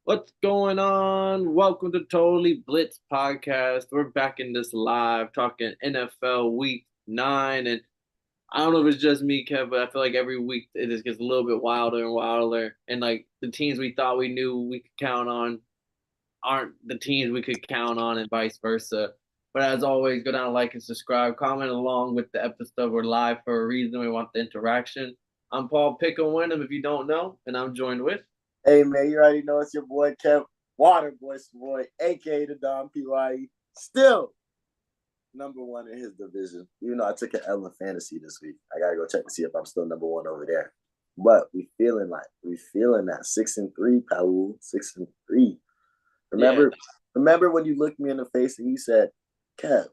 What's going on? Welcome to Totally Blitz Podcast. We're back in this live talking NFL Week 9. And I don't know if it's just me, Kev, but I feel like every week it just gets a little bit wilder and wilder. And like the teams we thought we knew we could count on aren't the teams we could count on, and vice versa. But as always, go down, like, and subscribe. Comment along with the episode. We're live for a reason. We want the interaction. I'm Paul Pick'em Wyndham, if you don't know, and I'm joined with. Hey man, you already know it's your boy Kev Waterboy, aka the Don Pye. Still number one in his division. Even though I took an L in fantasy this week. I gotta go check to see if I'm still number one over there. But we feeling that 6-3, Paul. 6-3. Remember when you looked me in the face and you said, Kev,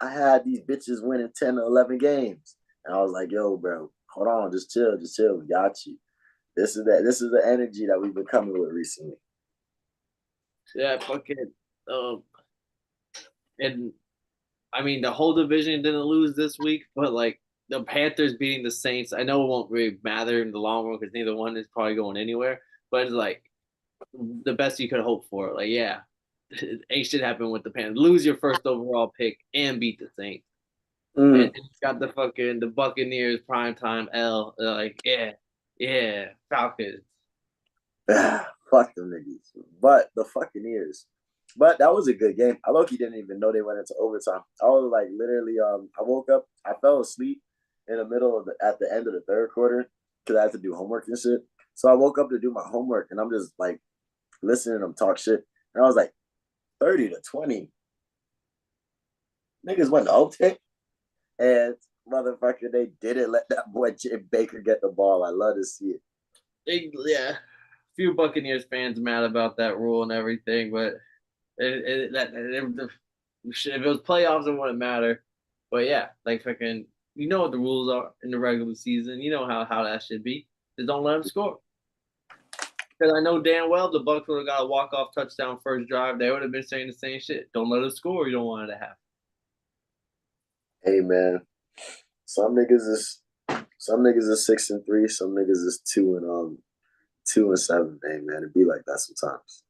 I had these bitches winning 10 or 11 games. And I was like, yo, bro, hold on, just chill. We got you. This is the energy that we've been coming with recently. Yeah, fucking. And I mean, the whole division didn't lose this week, but like the Panthers beating the Saints, I know it won't really matter in the long run because neither one is probably going anywhere. But it's like the best you could hope for. Like, yeah, ain't shit happen with the Panthers. Lose your first overall pick and beat the Saints. And it's got the Buccaneers primetime L. Like, yeah, Falcons. Fuck them niggas. But the fucking ears. But that was a good game. I low-key didn't even know they went into overtime. I was like literally, I woke up, I fell asleep in the middle of at the end of the third quarter because I had to do homework and shit. So I woke up to do my homework and I'm just like listening to them talk shit. And I was like, 30-20. Niggas went to OT. And motherfucker, they didn't let that boy Jim Baker get the ball. I love to see it. Yeah, a few Buccaneers fans mad about that rule and everything, but if it was playoffs, it wouldn't matter. But yeah, like fucking, you know what the rules are in the regular season. You know how that should be. Just don't let them score. Because I know damn well the Bucs would have got a walk-off touchdown first drive. They would have been saying the same shit. Don't let us score. You don't want it to happen. Hey man, some niggas is 6-3. Some niggas is 2-7. Hey man, it be like that sometimes.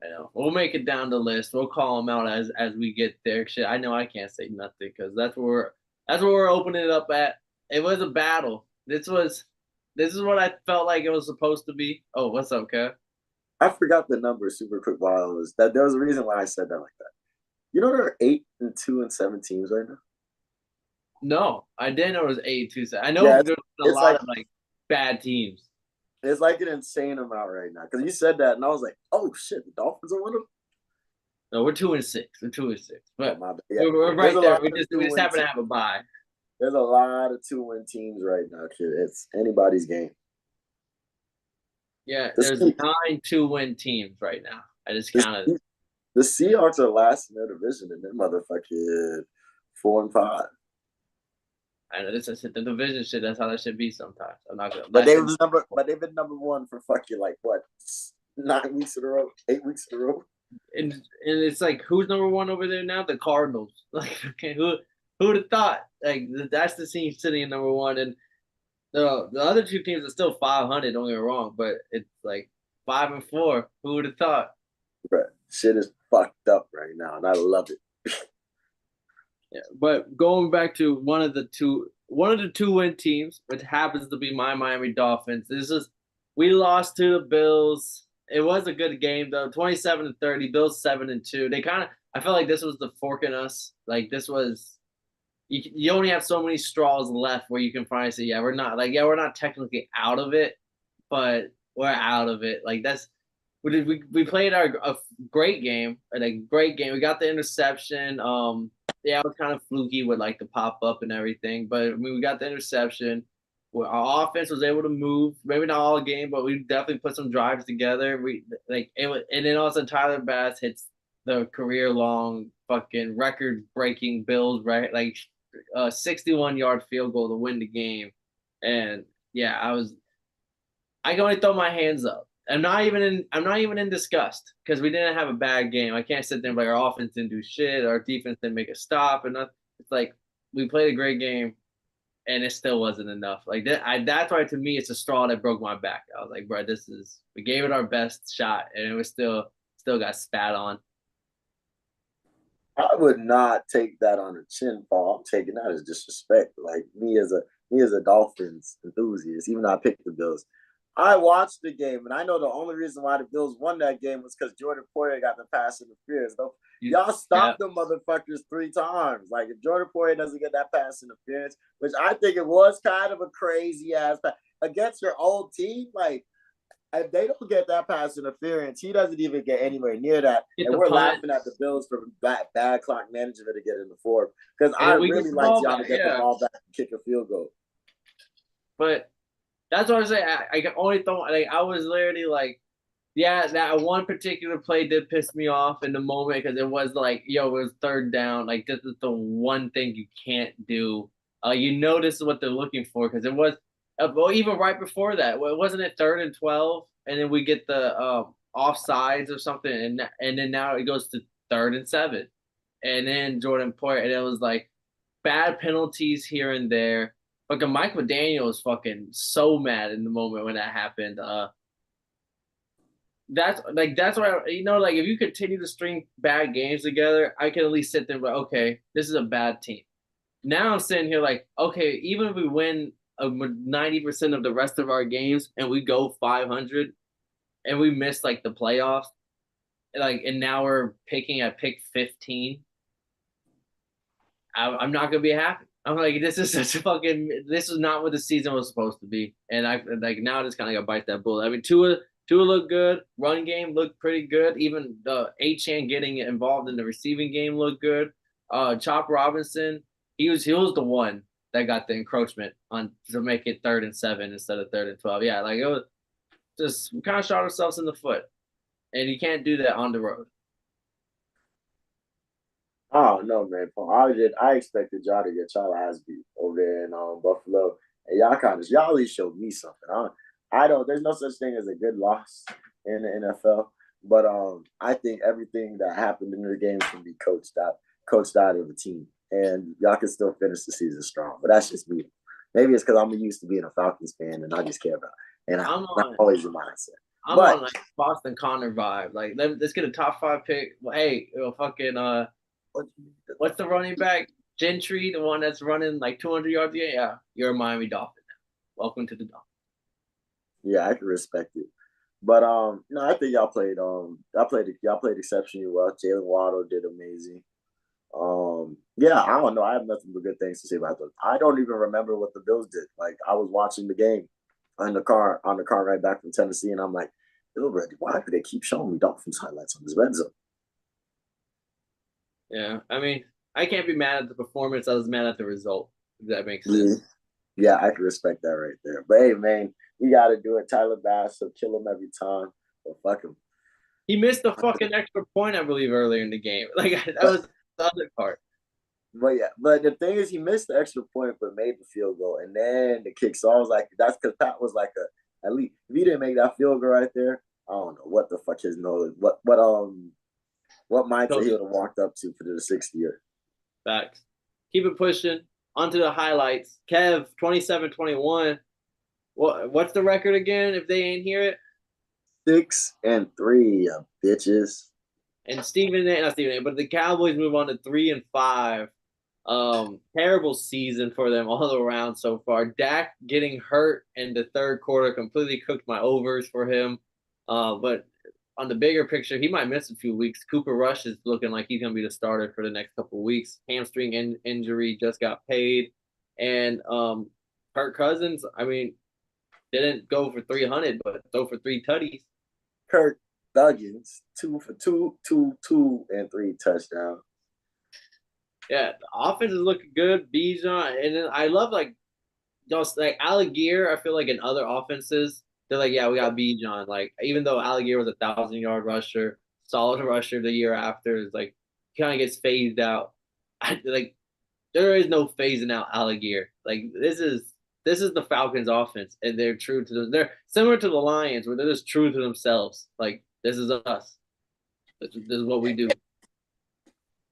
I know. We'll make it down the list. We'll call them out as we get there. Shit, I know I can't say nothing because that's where we're opening it up at. It was a battle. This is what I felt like it was supposed to be. Oh, what's up, Kev? I forgot the number super quick while I was that. There was a reason why I said that like that. You know there are 8-2 and 7 teams right now. No, I didn't know it was 8-2. I know Yeah, there's a lot of like bad teams. It's like an insane amount right now because you said that and I was like, oh shit, the Dolphins are one of them. No, we're 2-6. We're 2-6, but yeah. we're right there. We just happen to have a bye. There's a lot of 2-win teams right now, kid. It's anybody's game. Yeah, there's 9 2-win teams right now. I just counted. The Seahawks are last in their division, and they're motherfucking 4-5. I know this is the division shit. That's how that should be sometimes. I'm not gonna. But they've been number one for fucking like what 9 weeks in a row, 8 weeks in a row. And it's like who's number one over there now? The Cardinals. Like, okay, who'd have thought? Like that's the team sitting in number one, and the other two teams are still 500. Don't get me wrong, but it's like 5-4. Who would have thought? Bro, shit is fucked up right now, and I love it. Yeah, but going back to one of the 2-win teams, which happens to be my Miami Dolphins. We lost to the Bills. It was a good game though, 27-30. Bills 7-2. I felt like this was the fork in us. Like this was, you only have so many straws left where you can finally say, we're not technically out of it, but we're out of it. Like we played a great game, We got the interception. Yeah, it was kind of fluky with like the pop up and everything, but I mean, we got the interception. Our offense was able to move, maybe not all game, but we definitely put some drives together. And then also Tyler Bass hits the career long fucking record breaking Bills, right? Like a 61-yard field goal to win the game. And yeah, I can only throw my hands up. I'm not even in disgust because we didn't have a bad game. I can't sit there and be like our offense didn't do shit, our defense didn't make a stop, and it's like we played a great game, and it still wasn't enough. Like that's why to me it's a straw that broke my back. I was like, bro, we gave it our best shot, and it was still got spat on. I would not take that on a chin fall. I'm taking that as disrespect. Like me as a Dolphins enthusiast, even though I picked the Bills. I watched the game, and I know the only reason why the Bills won that game was because Jordan Poyer got the pass interference. Y'all Yeah, stopped the motherfuckers 3 times. Like if Jordan Poyer doesn't get that pass interference, which I think it was kind of a crazy ass pass against your old team, like if they don't get that pass interference, he doesn't even get anywhere near that. get And the we're punt, laughing at the Bills for bad clock management to get in the fourth. Because and I then we get really the liked ball y'all to back. get the Yeah, ball back and kick a field goal. but that's what I say. I can only throw like I was literally like, yeah, that one particular play did piss me off in the moment because it was like, yo, it was third down. Like this is the one thing you can't do. You know this is what they're looking for because it was, well, even right before that, wasn't it 3rd and 12, and then we get the offsides or something, and then now it goes to 3rd and 7, and then Jordan Poyer, and it was like bad penalties here and there. Fucking Mike McDaniel was fucking so mad in the moment when that happened. That's why like if you continue to string bad games together, I can at least sit there and be like, okay, this is a bad team. Now I'm sitting here like, okay, even if we win 90% of the rest of our games and we go 500 and we miss like the playoffs, like and now we're picking at pick 15, I'm not gonna be happy. I'm like, this is such a fucking. This is not what the season was supposed to be, and I like now I just kind of got to bite that bullet. I mean, Tua looked good. Run game looked pretty good. Even the Chan getting involved in the receiving game looked good. Chop Robinson, he was the one that got the encroachment on to make it 3rd and 7 instead of 3rd and 12. Yeah, like it was just we kind of shot ourselves in the foot, and you can't do that on the road. Oh no, man. I expected y'all to get y'all ass beat over there in Buffalo. And y'all at least showed me something. I don't there's no such thing as a good loss in the NFL. But I think everything that happened in the game can be coached out of the team. And y'all can still finish the season strong. But that's just me. Maybe it's because I'm used to being a Falcons fan and I just care about it. And I'm I'm on always your mindset. I'm on But like Boston Connor vibe. Like let's get a top 5 pick. Well, hey, fucking what's the running back? Gentry, the one that's running like 200 yards a game. Yeah, you're a Miami Dolphin now. Welcome to the Dolphins. yeah, I can respect it. But no, I think y'all played exceptionally well. Jalen Waddle did amazing. Yeah, I don't know. I have nothing but good things to say about them. I don't even remember what the Bills did. Like I was watching the game on the car right back from Tennessee, and I'm like, Bill Reddy, why do they keep showing me Dolphins highlights on this red zone? Yeah, I mean, I can't be mad at the performance. I was mad at the result. If that makes Yeah, sense. yeah, I can respect that right there. But hey, man, we got to do it. Tyler Bass will kill him every time. But fuck him. He missed the fucking extra point, I believe, earlier in the game. Like that was the other part. But yeah, but the thing is, he missed the extra point, but made the field goal, and then the kick. So I was like, that's because Pat was like at least if he didn't make that field goal right there, I don't know what the fuck his nose, what mindset he Coach, would have walked up to for the 6th year. facts. Keep it pushing. Onto the highlights. Kev, 27-21. What's the record again? If they ain't hear it. 6-3, bitches. And not Stephen A, but the Cowboys move on to 3-5. Terrible season for them all around so far. Dak getting hurt in the third quarter completely cooked my overs for him. But on the bigger picture, he might miss a few weeks. Cooper Rush is looking like he's going to be the starter for the next couple of weeks. Hamstring injury just got paid. And Kirk Cousins, I mean, didn't go for 300, but throw for 3 tutties. Kirk Thuggins, 2 for 2, 3 touchdowns. Yeah, the offense is looking good. Bijan, and then I love just like Alligator. I feel like in other offenses, they're like, yeah, we got Bijan. Like even though Alligator was a 1,000 yard rusher, solid rusher the year after, is like kind of gets phased out. Like there is no phasing out Alligator. Like this is the Falcons offense, and they're true to them. They're similar to the Lions, where they're just true to themselves. Like this is us. This is what we do.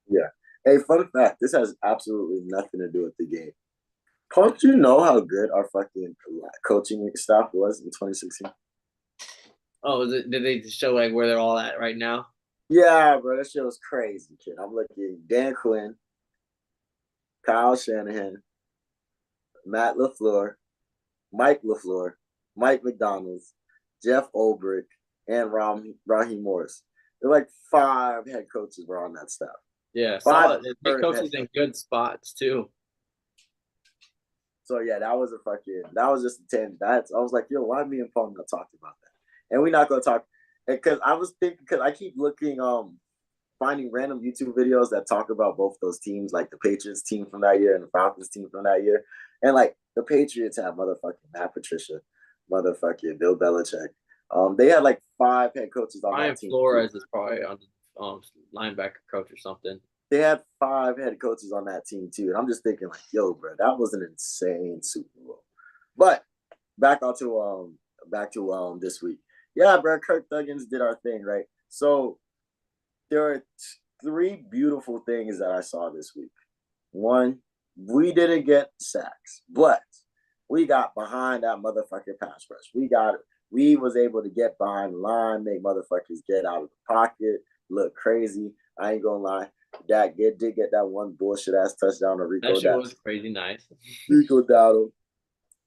Yeah. Hey, fun fact: this has absolutely nothing to do with the game. Don't you know how good our fucking coaching staff was in 2016? Oh, did they show like where they're all at right now? Yeah, bro, that shit was crazy, kid. I'm looking Dan Quinn, Kyle Shanahan, Matt LaFleur, Mike LaFleur, Mike McDonald's, Jeff Ulbrich, and Raheem Morris. They're like five head coaches were on that staff. Yeah, Five solid. They head coaches coaches. in good spots too. So yeah, that was just a tangent. I was like, yo, why me and Paul not talking about that? And we're not gonna talk because I was thinking because I keep looking finding random YouTube videos that talk about both those teams, like the Patriots team from that year and the Falcons team from that year. And like the Patriots have motherfucking Matt Patricia, motherfucking Bill Belichick. They had like five head coaches on Brian that team too. Flores is probably on the linebacker coach or something. They had five head coaches on that team too. And I'm just thinking, like, yo, bro, that was an insane Super Bowl. But back onto back to this week. Yeah, bro, Kirk Thuggins did our thing, right? So there are three beautiful things that I saw this week. One, we didn't get sacks, but we got behind that motherfucking pass rush. We was able to get behind the line, make motherfuckers get out of the pocket, look crazy. I ain't gonna lie. Dak did get that one bullshit ass touchdown to That shit was crazy nice. Rico Dowdle,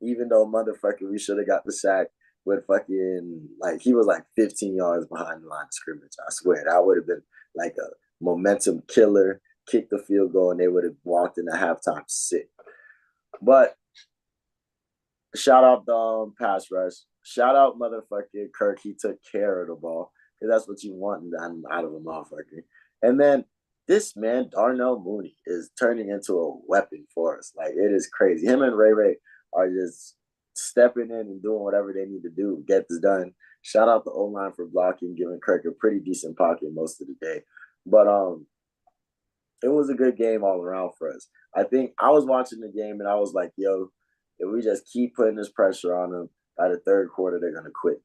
even though motherfucker we should have got the sack with fucking like he was like 15 yards behind the line of scrimmage. I swear that would have been like a momentum killer, kick the field goal, and they would have walked into halftime sick. But shout out the pass rush. Shout out motherfucking Kirk. He took care of the ball because that's what you want out of a motherfucker. And then this man, Darnell Mooney, is turning into a weapon for us. Like it is crazy. Him and Ray Ray are just stepping in and doing whatever they need to do to get this done. Shout out the O line for blocking, giving Kirk a pretty decent pocket most of the day. But it was a good game all around for us. I think I was watching the game and I was like, yo, if we just keep putting this pressure on them, by the third quarter, they're gonna quit.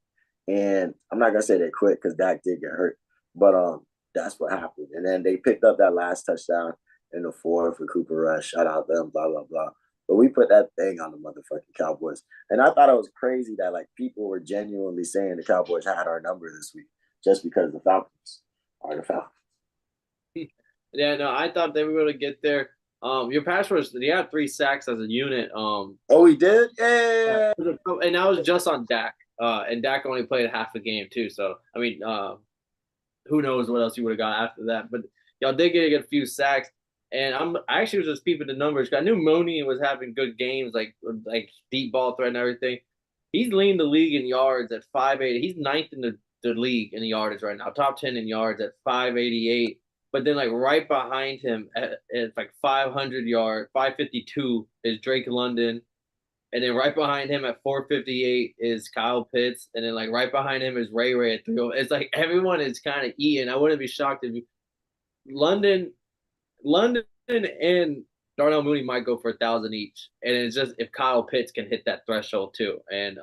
And I'm not gonna say they quit because Dak did get hurt, but that's what happened. And then they picked up that last touchdown in the fourth for Cooper Rush. Shout out them, blah blah blah. But we put that thing on the motherfucking Cowboys, and I thought it was crazy that like people were genuinely saying the Cowboys had our number this week just because the Falcons are the Falcons. Yeah, no, I thought they were going to get there. Your pass rush, they had 3 sacks as a unit. Oh, we did, yeah. And that was just on Dak. And Dak only played half a game too. So I mean, who knows what else you would have got after that? But y'all did get a few sacks. And I actually was just peeping the numbers. I knew Mooney was having good games, like deep ball threat and everything. He's leading the league in yards at 580. He's ninth in the league in yardage right now, top 10 in yards at 588. But then like right behind him at like 500 yards, 552 is Drake London. And then right behind him at 458 is Kyle Pitts. And then like right behind him is Ray Ray at 3. It's like everyone is kind of eating. I wouldn't be shocked if London London and Darnell Mooney might go for 1,000 each. And it's just if Kyle Pitts can hit that threshold too. And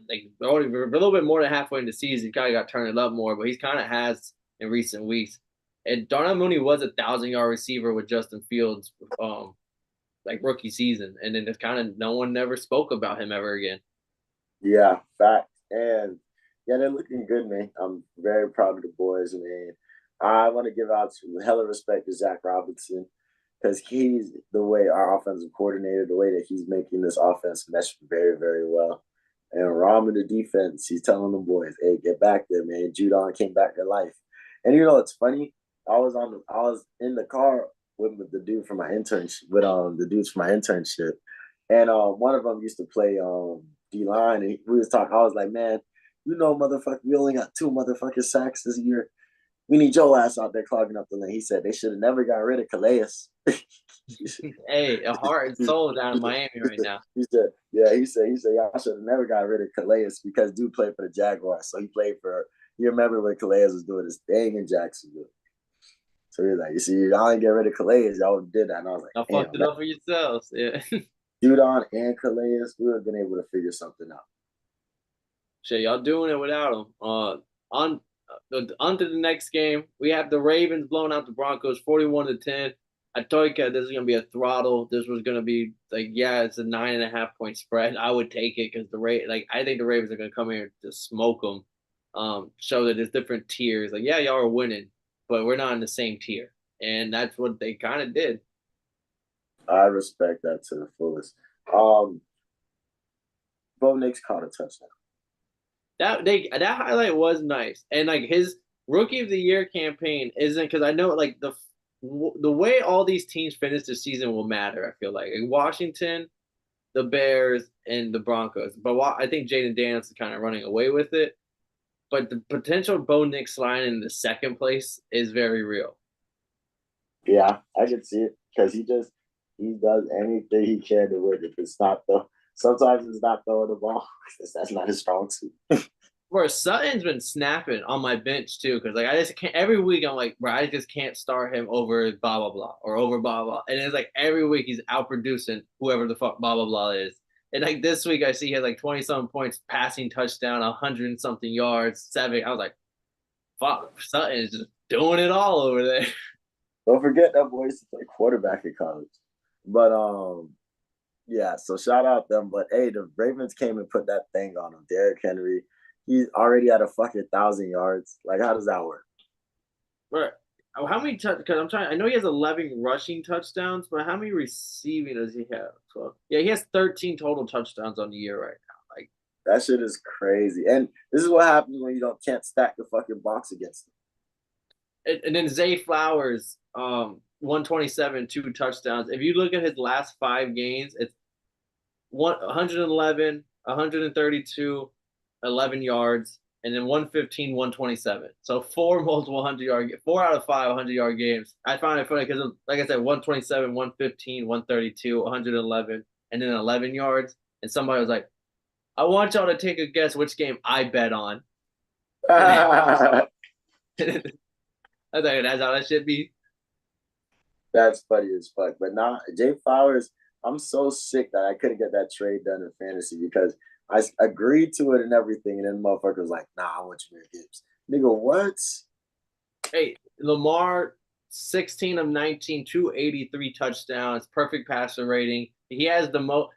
like we're a little bit more than halfway in the season. He kind of got turned it up more, but he's kind of has in recent weeks. And Darnell Mooney was 1,000-yard receiver with Justin Fields, like rookie season, and then it's kind of no one never spoke about him ever again. Yeah, fact. And yeah, they're looking good, man. I'm very proud of the boys, man. I want to give out some hella respect to Zach Robinson because he's the way our offensive coordinator, the way that he's making this offense mesh very, very well. And Rom in the defense, he's telling the boys, "Hey, get back there, man." Judon came back to life. And you know, it's funny. I was in the car with the dude from my internship, with the dudes from my internship, and one of them used to play D line, and we was talking. I was like, "Man, you know, motherfucker, we only got two motherfucking sacks this year. We need your ass out there clogging up the lane." He said they should have never got rid of Calais. Hey, a heart and soul down in Miami right now. He said, yeah, he said, y'all should have never got rid of Calais because dude played for the Jaguars. So he played for, you remember when Calais was doing his thing in Jacksonville. So he was like, you see, y'all didn't get rid of Calais, y'all did that. And I was like, Y'all damn, fucked it up for yourselves. Yeah. Judon and Calais, we would have been able to figure something out. Shit, y'all doing it without him. On to the next game. We have the Ravens blowing out the Broncos 41-10. I told you this is gonna be a throttle. This was gonna be like, yeah, it's a 9.5 point spread. I would take it because I think the Ravens are gonna come here to smoke them. Show that there's different tiers. Like, yeah, y'all are winning, but we're not in the same tier, and that's what they kind of did. I respect that to the fullest. Um, Bo Nix caught a touchdown. That highlight was nice, and like his rookie of the year campaign isn't because I know like the way all these teams finish the season will matter. I feel like Washington, the Bears, and the Broncos, but I think Jaden Daniels is kind of running away with it. But the potential Bo Nix line in the second place is very real. Yeah, I can see it because he does anything he can to win. If it's not though, sometimes it's not throwing the ball because that's not his strong suit. Where Sutton's been snapping on my bench too, because like I just can't every week I'm like, bro, I just can't start him over blah blah blah or over blah blah, and it's like every week he's outproducing whoever the fuck blah blah blah is. And like this week I see he had like 20-something points, passing touchdown, 100 something yards, 7. I was like, fuck, Sutton is just doing it all over there. Don't forget that boy used to play quarterback in college. But yeah, so shout out them. But hey, the Ravens came and put that thing on him. Derrick Henry, he's already at a fucking 1,000 yards. Like, how does that work? Right. How many touch? Because I'm trying. I know he has 11 rushing touchdowns, but how many receiving does he have? 12. Yeah, he has 13 total touchdowns on the year right now. Like That shit is crazy. And this is what happens when you can't stack the fucking box against them. and then Zay Flowers, 127, 2 touchdowns. If you look at his last 5 games, it's 111, 132, 11 yards, and then 115, 127. So 4 out of 5 100-yard games. I found it funny because, like I said, 127, 115, 132, 111, and then 11 yards. And somebody was like, I want y'all to take a guess which game I bet on. I was like, that's how that should be. That's funny as fuck. But nah, Jay Flowers, I'm so sick that I couldn't get that trade done in fantasy because I agreed to it and everything. And then the motherfucker was like, nah, I want you to Gibbs. Nigga, what? Hey, Lamar, 16 of 19, 283 touchdowns, perfect passer rating. He has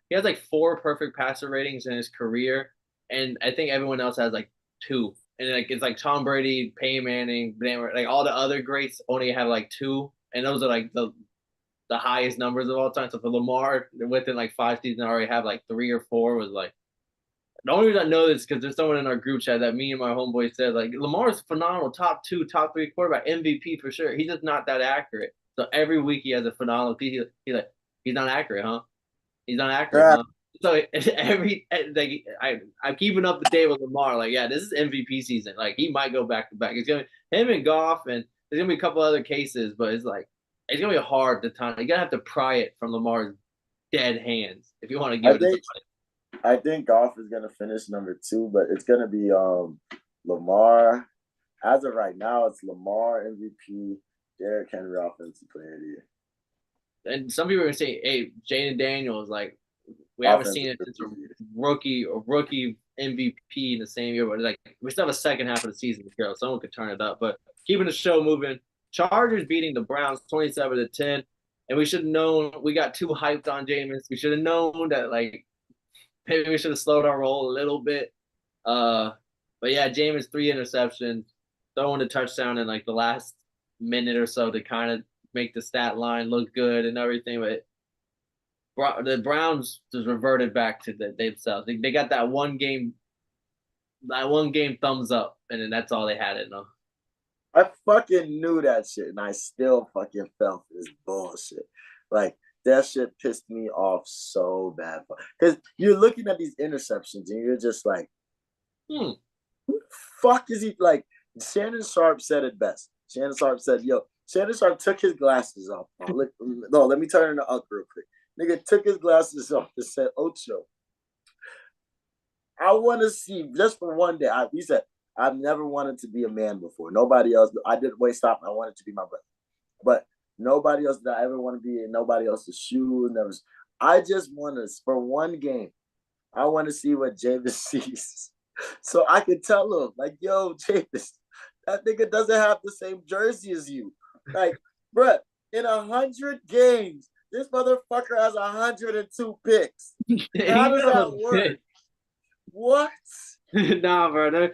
he has like 4 perfect passer ratings in his career. And I think everyone else has like 2. And like it's like Tom Brady, Peyton Manning, like all the other greats only have like 2. And those are like the highest numbers of all time. So for Lamar, within like 5 seasons, I already have like 3 or 4. Was like the only reason I know this because there's someone in our group chat that me and my homeboy said like Lamar's phenomenal, top 2, top 3 quarterback, MVP for sure. He's just not that accurate. So every week he has a phenomenal piece. He's not accurate, huh? He's not accurate, huh? So I'm keeping up to date with Lamar. Like, yeah, this is MVP season. Like, he might go back to back. It's gonna him and Goff, and there's gonna be a couple other cases, but it's gonna be hard to time. You gotta have to pry it from Lamar's dead hands if you want to give it to somebody. I think Goff is gonna finish number 2, but it's gonna be Lamar. As of right now, it's Lamar MVP, Derrick Henry offensive player of the year. And some people are gonna say, "Hey, Jaden Daniels, like we haven't seen it since a rookie MVP in the same year, but like we still have a second half of the season to go. Someone could turn it up, but keeping the show moving. Chargers beating the Browns 27-10, and we should have known. We got too hyped on Jameis. We should have known that like maybe we should have slowed our roll a little bit. But yeah, Jameis 3 interceptions, throwing a touchdown in like the last minute or so to kind of make the stat line look good and everything. But the Browns just reverted back to themselves. They got that one game thumbs up, and then that's all they had in them. I fucking knew that shit, and I still fucking felt this bullshit. Like, that shit pissed me off so bad. Because you're looking at these interceptions, and you're just like, who the fuck is he? Like, Shannon Sharp said it best. Shannon Sharp said, Shannon Sharp took his glasses off. No, let me turn it up real quick. Nigga took his glasses off and said, Ocho, I want to see, just for one day, he said, I've never wanted to be a man before. Nobody else. I didn't waste time. I wanted to be my brother. But nobody else that I ever want to be in nobody else's shoes. Never. I just want to, for one game, I want to see what Jameis sees. So I could tell him, like, yo, Jameis, that nigga doesn't have the same jersey as you. Like, bruh, in 100 games. This motherfucker has 102 picks. How He's does on that the work? bench. What? Nah, bro.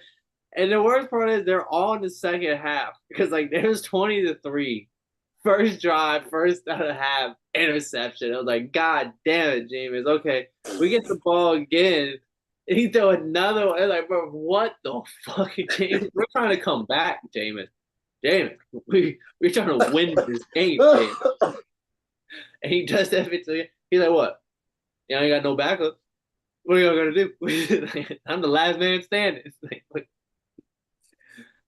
And the worst part is they're all in the second half because like it was 20-3. First drive, first out of half, interception. I was like, God damn it, Jameis. Okay, we get the ball again. And he throw another one. Like, bro, what the fuck, Jameis? We're trying to come back, Jameis. Jameis, we're trying to win this game, Jameis. And he does that to he's like, what? You ain't got no backup. What are y'all gonna do? I'm the last man standing. Like,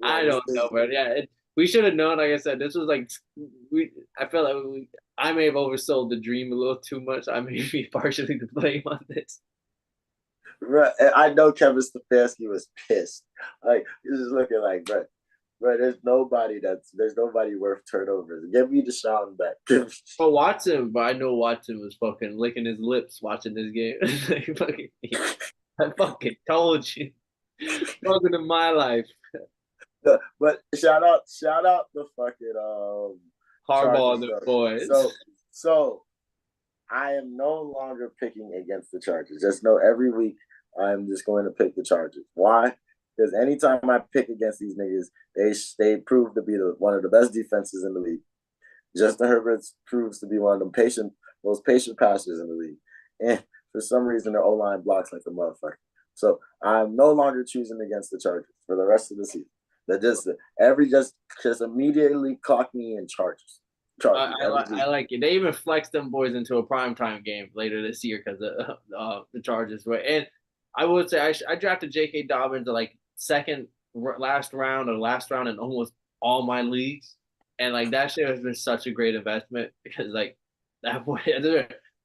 I don't know, bro. Yeah, we should have known. Like I said, this was like we. I felt like I may have oversold the dream a little too much. I may be partially to blame on this. Right. I know Kevin Stefanski was pissed. Like he's just looking like, bro, there's nobody worth turnovers. Give me Deshaun back. But Watson, but I know Watson was fucking licking his lips watching this game. I fucking told you. Welcome to my life. But shout out the fucking Hardball Chargers the though. boys. So I am no longer picking against the Chargers. Just know every week I'm just going to pick the Chargers. Why? Because anytime I pick against these niggas, they prove to be one of the best defenses in the league. Justin Herbert proves to be one of the most patient passers in the league. And for some reason, their O-line blocks like a motherfucker. So I'm no longer choosing against the Chargers for the rest of the season. That just immediately clock me in Chargers. I like it. They even flexed them boys into a primetime game later this year because of the Chargers were. And I would say I drafted J.K. Dobbins to like last round in almost all my leagues, and like that shit has been such a great investment because like that boy,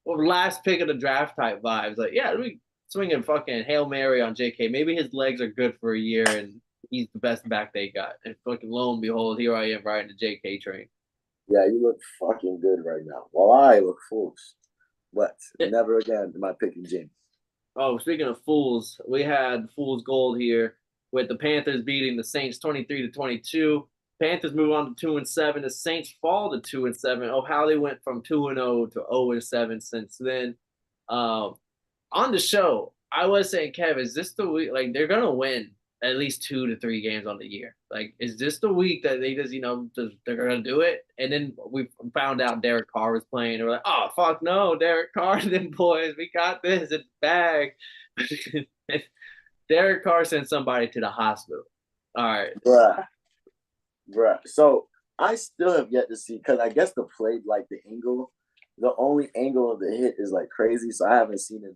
last pick of the draft type vibes. Like yeah, we swinging fucking Hail Mary on J.K. Maybe his legs are good for a year and he's the best back they got. And fucking lo and behold, here I am riding the J.K. train. Yeah, you look fucking good right now. Well, I look foolish. But never again am I picking James. Oh, speaking of fools, we had fool's gold here with the Panthers beating the Saints 23-22. Panthers move on to 2-7. The Saints fall to 2-7. Oh, how they went from 2-0 to 0-7 since then. On the show, I was saying, Kev, is this the week? Like they're gonna win at least 2 to 3 games on the year. Like, is this the week that they just, they're gonna do it? And then we found out Derek Carr was playing. And we're like, oh fuck no, Derek Carr, then boys, we got this in the bag. Derek Carr sent somebody to the hospital. All right, bruh. So I still have yet to see because I guess the play, like the only angle of the hit is like crazy, so I haven't seen it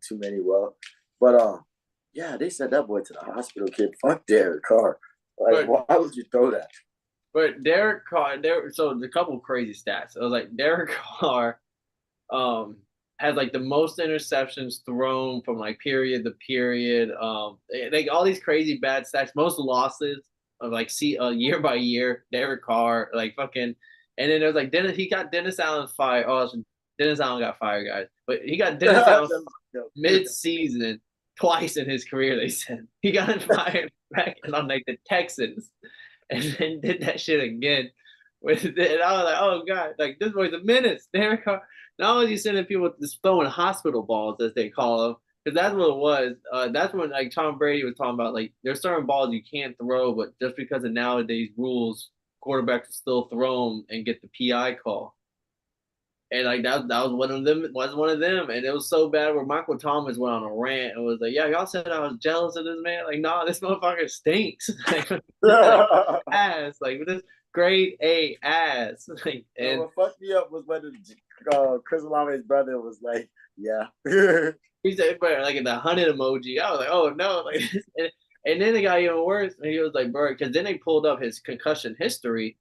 too many well. But yeah, they sent that boy to the hospital, kid. Fuck Derek Carr. Like, why would you throw that? But Derek Carr, so a couple of crazy stats. It was like Derek Carr has like the most interceptions thrown from like period to period. Like all these crazy bad stats, most losses of like year by year. Derek Carr, like fucking, and then it was like he got Dennis Allen fired. Oh, Dennis Allen got fired, guys, but he got Dennis Allen mid-season twice in his career. They said he got fired back on like the Texans, and then did that shit again. And I was like, oh god, like this boy's a menace. Derek Carr. Not only sending people just throwing hospital balls, as they call them, because that's what it was. That's when like Tom Brady was talking about like there's certain balls you can't throw, but just because of nowadays rules, quarterbacks still throw them and get the PI call. And like that was one of them. And it was so bad where Michael Thomas went on a rant and was like, "Yeah, y'all said I was jealous of this man. Like, nah, this motherfucker stinks. like ass. Like this grade A ass. Like, and what fucked me up was when Chris Olame's brother was like, "Yeah." he said, "But like the hunted emoji." I was like, "Oh no!" Like, and then it got even worse. And he was like, "Bro," because then they pulled up his concussion history.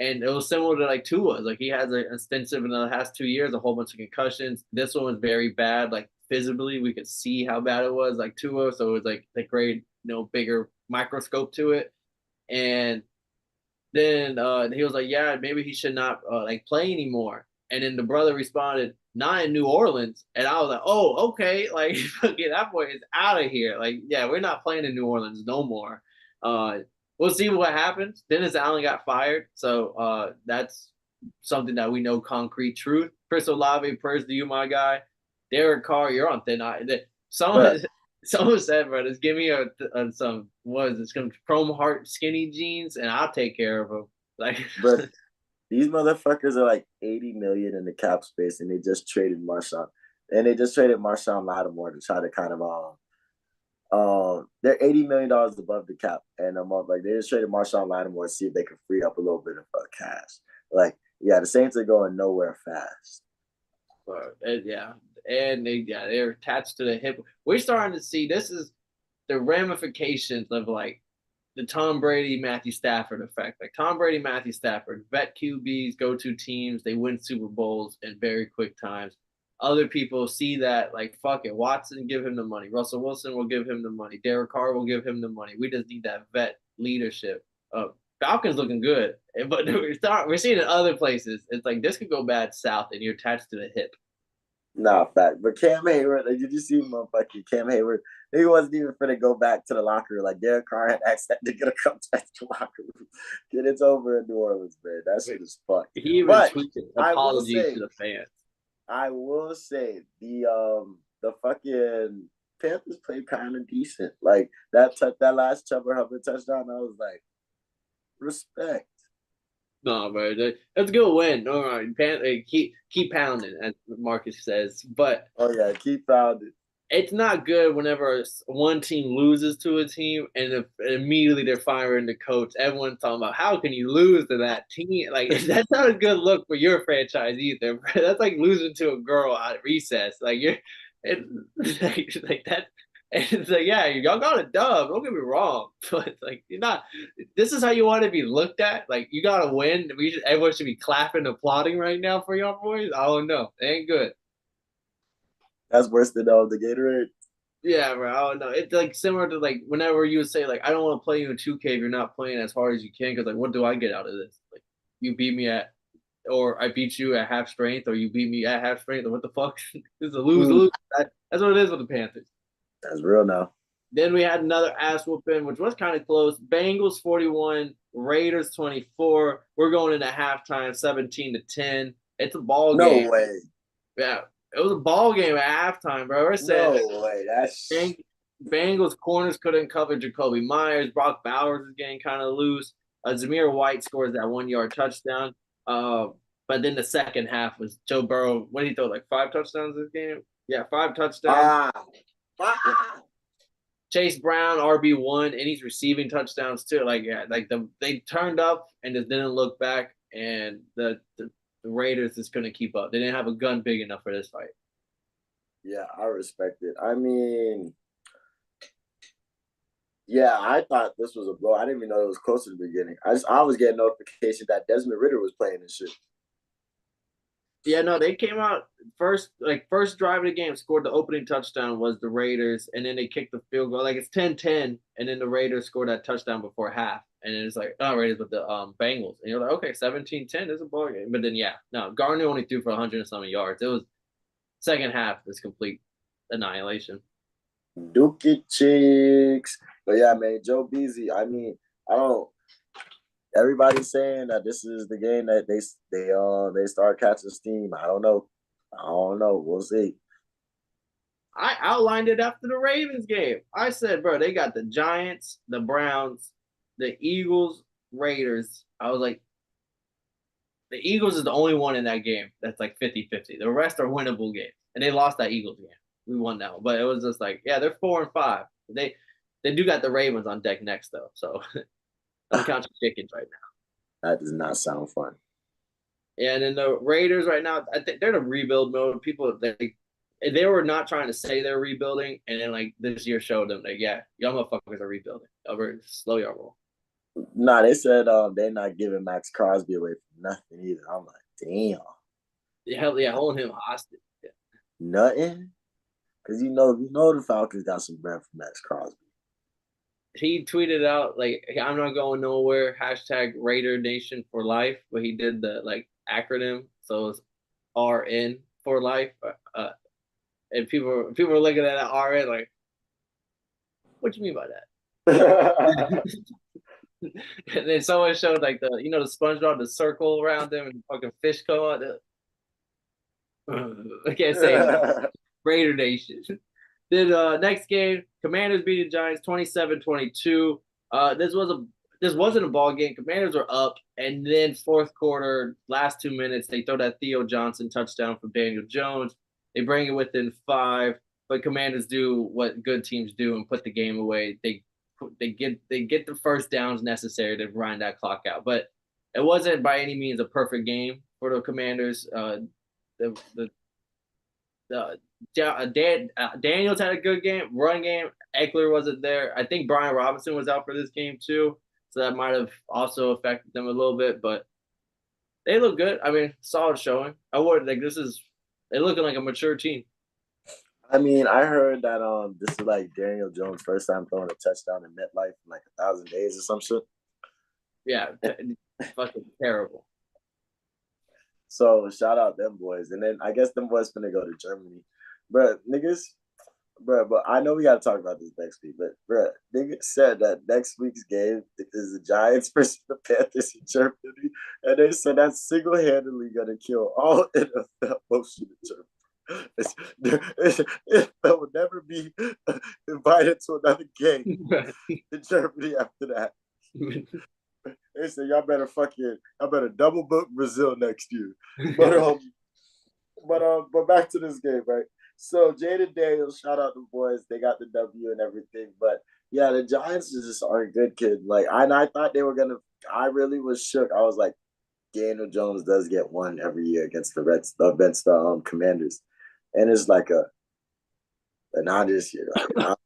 And it was similar to like Tua's. Like he has an extensive in the last 2 years, a whole bunch of concussions. This one was very bad. Like visibly, we could see how bad it was. Like Tua, so it was like the great, bigger microscope to it. And then he was like, "Yeah, maybe he should not like play anymore." And then the brother responded, "Not in New Orleans." And I was like, "Oh, okay." Like, okay, that boy is out of here. Like, yeah, we're not playing in New Orleans no more. We'll see what happens. Dennis Allen got fired, so that's something that we know concrete truth. Chris Olave, Purse, do you my guy? Derek Carr, you're on thin ice. Someone But someone said, bro, just give me some what is this? Some chrome heart skinny jeans, and I'll take care of them. Like, but these motherfuckers are like 80 million in the cap space, and they just traded Marshawn, and they just traded Marshawn Lattimore to try to kind of they're $80 million above the cap, and like they just traded Marshawn Lattimore to see if they could free up a little bit of cash. Like, yeah, the Saints are going nowhere fast. but yeah, and they're attached to the hip. We're starting to see this is the ramifications of like the Tom Brady, Matthew Stafford effect. Like Tom Brady, Matthew Stafford, vet QBs, go to teams, they win Super Bowls in very quick times. Other people see that, like, fuck it. Watson, give him the money. Russell Wilson will give him the money. Derek Carr will give him the money. We just need that vet leadership. Falcons looking good, but we're seeing it in other places. It's like this could go bad south, and you're attached to the hip. Nah, fact. But Cam Hayward, like, did you see motherfucking Cam Hayward? He wasn't even finna go back to the locker room. Like Derek Carr had asked that nigga to come back to the locker room. Get it's over in New Orleans, man. That shit is fucked. He even But tweeted I will apologies say, to the fans. the fucking Panthers played kind of decent. Like that last Chuba Hubbard touchdown, I was like, respect. No, bro, that's a good win. All right, keep pounding, as Marcus says. But Oh yeah, keep pounding. it's not good whenever one team loses to a team and if immediately they're firing the coach. Everyone's talking about how can you lose to that team? Like that's not a good look for your franchise either. Bro. That's like losing to a girl at recess. Like you're, it, like that. And it's like, yeah, y'all got a dub. Don't get me wrong, but like you're not. This is how you want to be looked at. Like you got to win. Everyone should be clapping, applauding right now for y'all boys. I don't know. It ain't good. That's worse than the Gatorade. Yeah, bro. I don't know. It's like similar to like whenever you would say like I don't want to play you in 2K if you're not playing as hard as you can because like what do I get out of this? Like you beat me at or I beat you at half strength or you beat me at half strength or what the fuck? This is a lose lose. That's what it is with the Panthers. That's real now. Then we had another ass whooping, which was kind of close. Bengals 41, Raiders 24. We're going into halftime 17-10. It's a ball No game. way. Yeah, it was a ball game at halftime, bro. We're saying No way. That's Bengals corners couldn't cover Jacoby Myers. Brock Bowers is getting kind of loose. Zamir White scores that 1 yard touchdown. But then the second half was Joe Burrow. What did he throw? Like 5 touchdowns this game? Yeah, 5 touchdowns. Chase Brown RB1, and he's receiving touchdowns too. Like yeah, like they turned up and just didn't look back, and the Raiders just couldn't keep up. They didn't have a gun big enough for this fight. Yeah, I respect it. I mean, yeah, I thought this was a blow. I didn't even know it was close to the beginning. I was getting notifications that Desmond Ritter was playing this shit. Yeah, no, they came out first drive of the game, scored the opening touchdown was the Raiders, and then they kicked the field goal. Like it's 10-10, and then the Raiders scored that touchdown before half. And then it's like, oh, Raiders with the Bengals. And you're like, okay, 17-10 is a ball game. But then yeah, no, Garner only threw for 100 and something yards. It was second half was complete annihilation. Dookie chicks. But yeah, man, Joe Beasley. I mean, I don't. Everybody's saying that this is the game that they start catching steam. I don't know. We'll see. I outlined it after the Ravens game. I said, bro, they got the Giants, the Browns, the Eagles, Raiders. I was like, the Eagles is the only one in that game that's like 50-50. The rest are winnable games. And they lost that Eagles game. We won that one. But it was just like, yeah, they're 4-5. They do got the Ravens on deck next though. So don't count your chickens right now. That does not sound fun. And then the Raiders right now, I think they're in a rebuild mode. People they were not trying to say they're rebuilding, and then like this year showed them that yeah, y'all motherfuckers are rebuilding. Over slow y'all roll. Nah, they said they're not giving Max Crosby away for nothing either. I'm like, damn. Yeah, holding him hostage. Yeah. Nothing? Because you know the Falcons got some bread from Max Crosby. He tweeted out like I'm not going nowhere, hashtag Raider Nation for life, but he did the like acronym, so it's RN for life. And people are looking at that RN like, what do you mean by that? And then someone showed like the the SpongeBob the circle around them and the fucking fish come out. I can't say no. Raider Nation. Then next game, Commanders beat the Giants 27-22. This wasn't a ball game. Commanders were up, and then fourth quarter, last 2 minutes, they throw that Theo Johnson touchdown from Daniel Jones. They bring it within 5, but Commanders do what good teams do and put the game away. They get the first downs necessary to grind that clock out. But it wasn't by any means a perfect game for the Commanders. The Daniels had a good game, run game. Eckler wasn't there. I think Brian Robinson was out for this game too, so that might have also affected them a little bit. But they look good. I mean, solid showing. I would like this is they looking like a mature team. I mean, I heard that this is like Daniel Jones' first time throwing a touchdown in MetLife in like 1,000 days or some shit. Yeah, fucking terrible. So shout out them boys, and then I guess them boys finna go to Germany, but niggas, but I know we gotta talk about this next week, but niggas said that next week's game is the Giants versus the Panthers in Germany, and they said that's single-handedly gonna kill all NFL motion in Germany. It will never be invited to another game in Germany after that. They said y'all better double book Brazil next year. But back to this game, right? So Jaden Daniels, shout out the boys, they got the W and everything. But yeah, the Giants just are a good kid. Like I thought they were gonna. I really was shook. I was like, Daniel Jones does get one every year against the Commanders, and it's like but not this year. Like,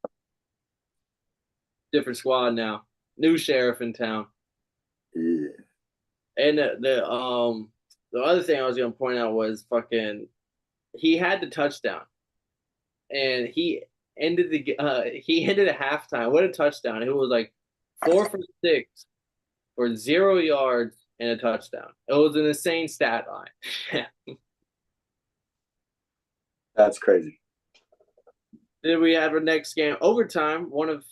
Different squad now. New sheriff in town. yeah. And the other thing I was gonna point out was fucking he had the touchdown and he ended at halftime. What a touchdown. It was like 4 for 6 for 0 yards and a touchdown. It was an insane stat line. That's crazy. Then we have our next game, overtime, one of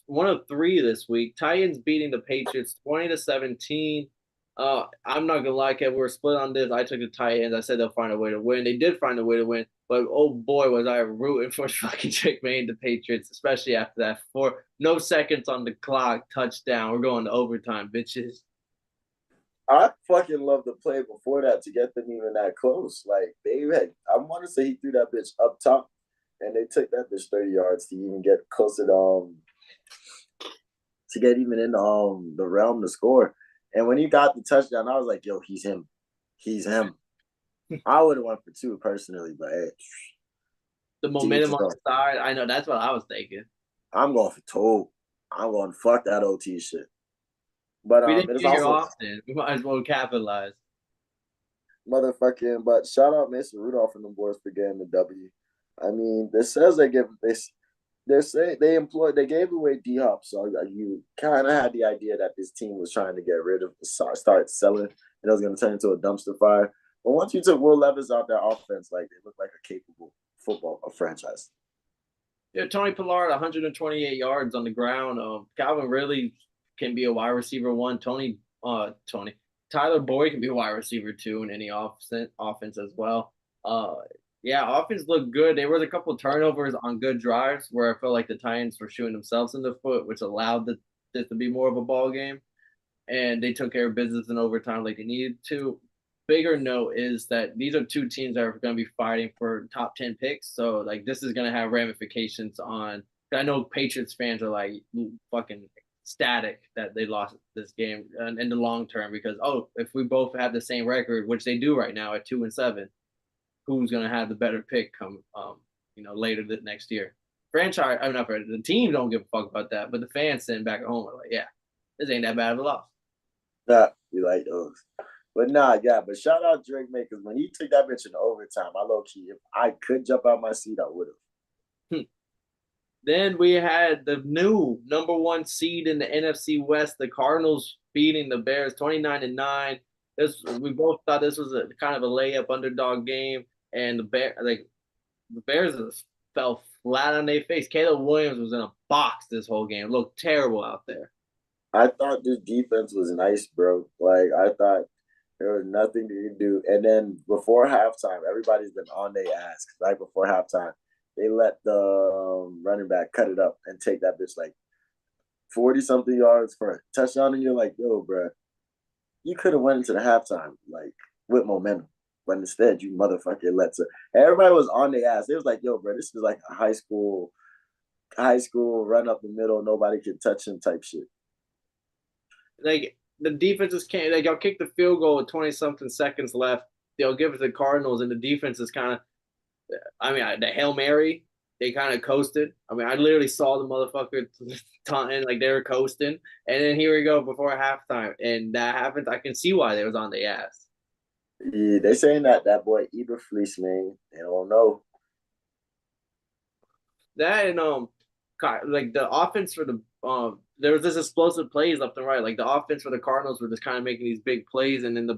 3 this week. Titans beating the Patriots 20-17. I'm not gonna lie, Kev, we're split on this. I took the Titans. I said they'll find a way to win. They did find a way to win, but oh boy, was I rooting for fucking Drake May and the Patriots, especially after that no seconds on the clock touchdown. We're going to overtime, bitches. I fucking love the play before that to get them even that close. Like I want to say he threw that bitch up top, and they took that bitch 30 yards to even get closer to get even in the realm to score. And when he got the touchdown, I was like, yo, he's him. He's him. I would have went for 2 personally, but hey. The momentum on the side, I know that's what I was thinking. I'm going for 2. I'm going fuck that OT shit. But we didn't get here often. We might as well capitalize. Motherfucking, but shout out Mason Rudolph and the boys for getting the W. I mean, this says they gave away D Hop, so you kind of had the idea that this team was trying to get rid of, start selling, and it was going to turn into a dumpster fire. But once you took Will Levis out that offense, like they looked like a capable franchise. Yeah, Tony Pollard, 128 yards on the ground. Calvin really can be a wide receiver 1. Tyler Boyd can be a wide receiver 2 in any offense as well. Yeah, offense looked good. There was a couple of turnovers on good drives where I felt like the Titans were shooting themselves in the foot, which allowed this to be more of a ball game. And they took care of business in overtime like they needed to. Bigger note is that these are 2 teams that are going to be fighting for top 10 picks. So like this is going to have ramifications on. I know Patriots fans are like fucking static that they lost this game in the long term because if we both have the same record, which they do right now at 2-7, who's going to have the better pick come later the next year? Franchise, I'm not the team don't give a fuck about that, but the fans sitting back at home are like, yeah, this ain't that bad of a loss. Yeah, we like those. But nah, yeah, but shout out Drake May, because when he took that bitch in overtime, I low key, if I could jump out my seat, I would have. Then we had the new number 1 seed in the NFC West, the Cardinals beating the Bears 29-9. We both thought this was a kind of a layup underdog game, and the Bears fell flat on their face. Caleb Williams was in a box this whole game. It looked terrible out there. I thought this defense was nice, bro. Like I thought there was nothing they could do. And then before halftime, everybody's been on their ass. Right before halftime, they let the running back cut it up and take that bitch like 40 something yards for a touchdown. And you're like, yo, bro, you could have went into the halftime like with momentum. But instead, you motherfucker let to everybody was on their ass. It was like, yo, bro, this is like a high school run up the middle, nobody can touch him type shit. Like the defenses can't. Like y'all kick the field goal with 20 something seconds left. They'll give it to the Cardinals, and the defense is kind of. I mean, the Hail Mary, they kind of coasted. I mean, I literally saw the motherfucker taunting like they were coasting, and then here we go before halftime, and that happened. I can see why they was on the ass. Yeah, they saying that boy Eberflus, man. They don't know. That and like the offense for the there was this explosive plays left and right. Like the offense for the Cardinals were just kind of making these big plays, and then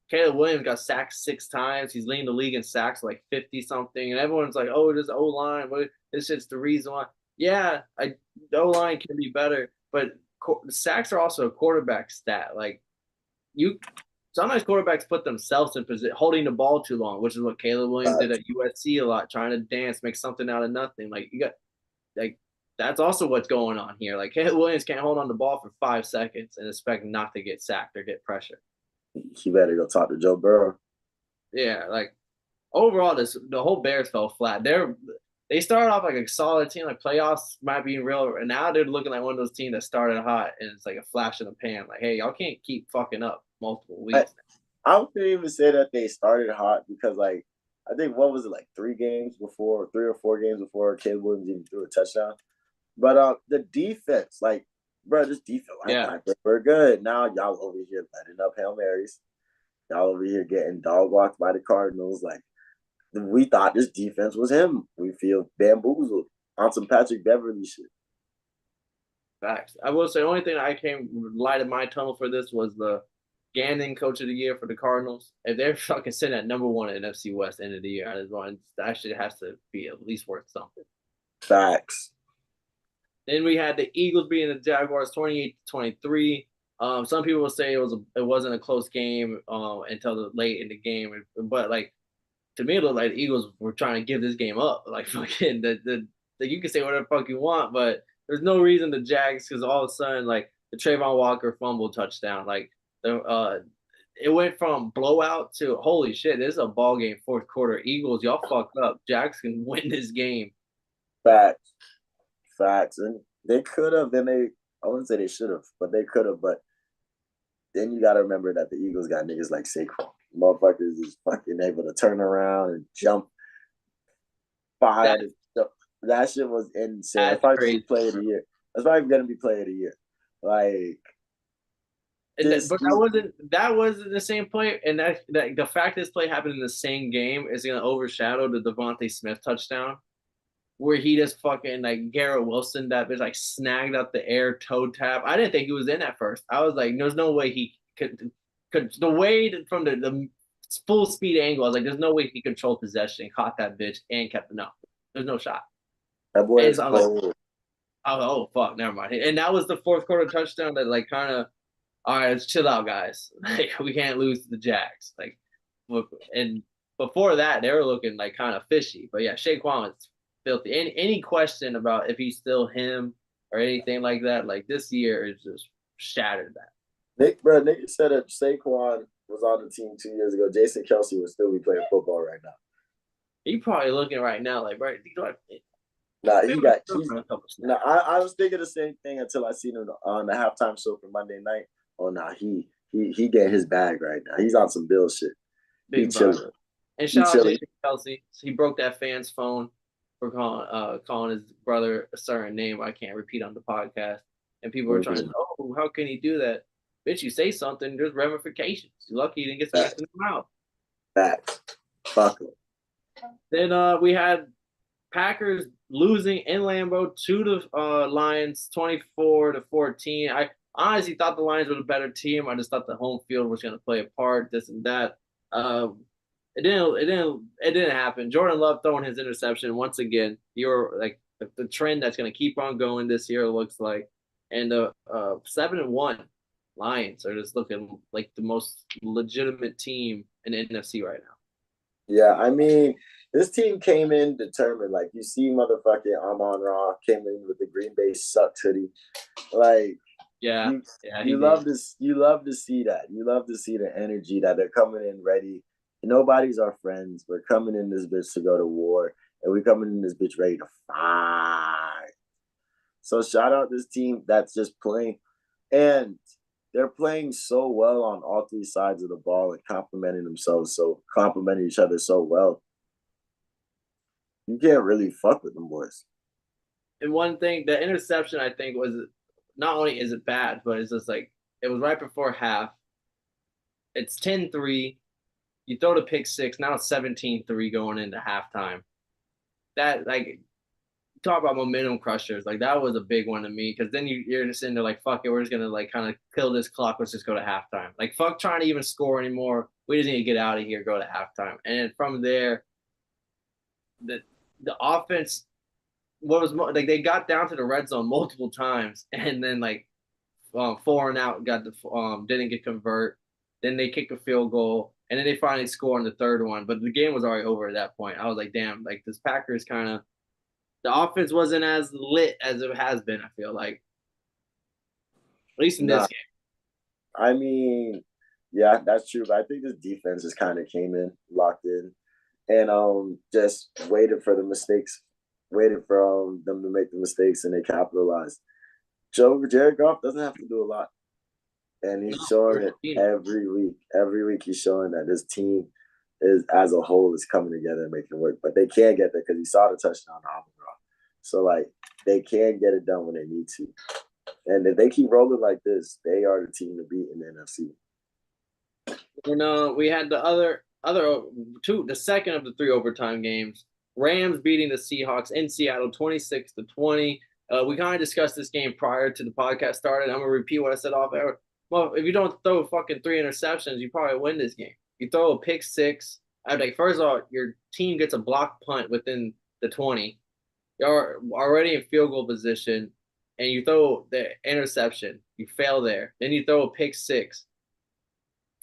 Caleb Williams got sacked 6 times. He's leading the league in sacks like 50 something, and everyone's like, "Oh, this O line, what? This shit's the reason why." Yeah, the O line can be better, but sacks are also a quarterback stat. Like you sometimes quarterbacks put themselves in position, holding the ball too long, which is what Caleb Williams Uh, did at USC a lot, trying to dance, make something out of nothing. Like you got like that's also what's going on here. Like Caleb Williams can't hold on the ball for 5 seconds and expect not to get sacked or get pressure. he better go talk to Joe Burrow. Yeah, like overall, the whole Bears fell flat. They started off like a solid team, like playoffs might be real, and now they're looking like one of those teams that started hot and it's like a flash in the pan. Like, hey, y'all can't keep fucking up multiple I, weeks. I wouldn't even say that they started hot because like I think what was it like 3 games before, 3 or 4 games before Caleb Williams even threw a touchdown. But the defense, like, bro, this defense, I Yeah, thought they were good. Now y'all over here letting up Hail Marys. Y'all over here getting dog walked by the Cardinals. Like we thought this defense was him. We feel bamboozled on some Patrick Beverly shit. facts. I will say, the only thing I came light of my tunnel for this was the Gannon Coach of the Year for the Cardinals. If they're fucking sitting at number 1 in NFC West end of the year, that shit has to be at least worth something. Facts. Then we had the Eagles beating the Jaguars 28-23. Some people will say it wasn't a close game until the late in the game, but like to me, it looked like the Eagles were trying to give this game up. Like fucking you can say whatever the fuck you want, but there's no reason the Jags because all of a sudden like the Trayvon Walker fumble touchdown, like it went from blowout to holy shit, this is a ball game fourth quarter. Eagles, y'all fucked up. Jags can win this game. Facts. Facts. And they could have, and I wouldn't say they should have, but they could have. But then you got to remember that the Eagles got niggas like Saquon. Motherfuckers is fucking able to turn around and jump That, 5. That shit was insane. That's that's probably gonna be crazy. play of the year. That's probably gonna be play of the year. Like this, But that wasn't the same play, and that the fact this play happened in the same game is gonna overshadow the Devontae Smith touchdown, where he just fucking like Garrett Wilson that bitch like snagged up the air toe tap. I didn't think he was in at first. I was like, there's no way he could the way from the full speed angle. I was like, there's no way he controlled possession, caught that bitch, and kept it. No, there's no shot. that boy And is so I'm like, cold. oh fuck, never mind. And that was the fourth quarter touchdown that like kind of all right, let's chill out, guys. Like we can't lose to the Jags. Like, and before that, they were looking like kind of fishy. But yeah, Saquon was filthy. Any question about if he's still him or anything like that, like this year is just shattered that. Nick said that Saquon was on the team 2 years ago. Jason Kelsey would still be playing football right now. He probably looking right now, like right, Nah, maybe he got still he's run a couple nah, snaps. I was thinking the same thing until I seen him on the halftime show for Monday night. Oh nah, he getting his bag right now. He's on some Bill shit. He Big chilling. brother. And He shout out chilling. Jason Kelsey. He broke that fan's phone for calling his brother a certain name I can't repeat on the podcast. And people were trying to, Mm-hmm. oh, how can he do that? Bitch, you say something, there's ramifications. You're lucky you didn't get Facts. smacked in the mouth. Facts. Fuck him. Then we had Packers losing in Lambeau to the Lions 24-14. I honestly thought the Lions were the better team. I just thought the home field was going to play a part, this and that. It didn't happen. Jordan Love throwing his interception once again. You're like the trend that's going to keep on going this year looks like. and the 7-1 Lions are just looking like the most legitimate team in the NFC right now. Yeah, I mean, this team came in determined. Like you see, motherfucking Amon Ra came in with the Green Bay sucks hoodie. Like Yeah, you, yeah, he you did. love this. You love to see that. You love to see the energy that they're coming in ready. Nobody's our friends. We're coming in this bitch to go to war, and we're coming in this bitch ready to fight. So shout out this team that's just playing, and they're playing so well on all three sides of the ball and complimenting each other so well. You can't really fuck with them boys. And one thing, the interception I think was not only is it bad, but it's just like it was right before half. It's 10-3. You throw the pick six, now it's 17-3 going into halftime. That like talk about momentum crushers. Like that was a big one to me because then you're just into like fuck it, we're just gonna like kind of kill this clock. Let's just go to halftime. Like fuck trying to even score anymore. We just need to get out of here, go to halftime. And from there, the the offense what was like they got down to the red zone multiple times, and then like 4 and out got the didn't get convert. Then they kicked a field goal, and then they finally score on the third one. But the game was already over at that point. I was like, damn, like this Packers kind of the offense wasn't as lit as it has been. I feel like at least in Nah, this game. I mean, yeah, that's true. But I think this defense just kind of came in, locked in, and just waited for the mistakes, waited for them to make the mistakes, and they capitalized. Jared Goff doesn't have to do a lot, and No, he's showing it Argentina. every week. Every week he's showing that this team is as a whole is coming together and making it work. But they can't get there because he saw the touchdown to Amon-Ra. So like they can get it done when they need to. And if they keep rolling like this, they are the team to beat in the NFC. We had the other two, the second of the three overtime games. Rams beating the Seahawks in Seattle 26-20. We kind of discussed this game prior to the podcast started. I'm gonna repeat what I said off air. Well, if you don't throw fucking 3 interceptions, you probably win this game. You throw a pick six. I'm like, first of all, your team gets a block punt within the 20. You're already in field goal position, and you throw the interception. You fail there. Then you throw a pick six.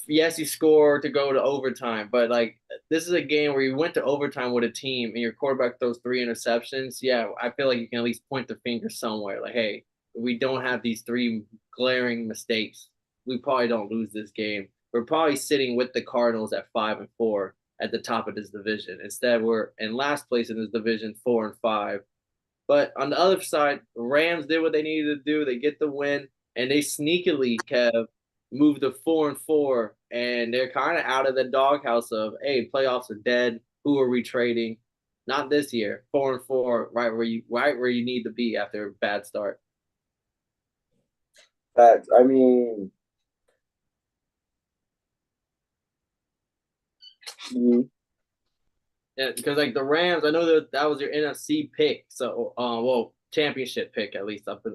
Yes, you score to go to overtime, but like this is a game where you went to overtime with a team and your quarterback throws 3 interceptions. Yeah, I feel like you can at least point the finger somewhere. Like, hey, we don't have these three glaring mistakes. We probably don't lose this game. We're probably sitting with the Cardinals at 5-4 at the top of this division. Instead, we're in last place in this division, 4-5. But on the other side, the Rams did what they needed to do. They get the win, and they sneakily, Kev, moved to 4-4, and they're kind of out of the doghouse of, hey, playoffs are dead. Who are we trading? Not this year. 4-4, right where you need to be after a bad start. Facts. I mean, Yeah, because like the Rams, I know that was your NFC pick, so well, championship pick at least up in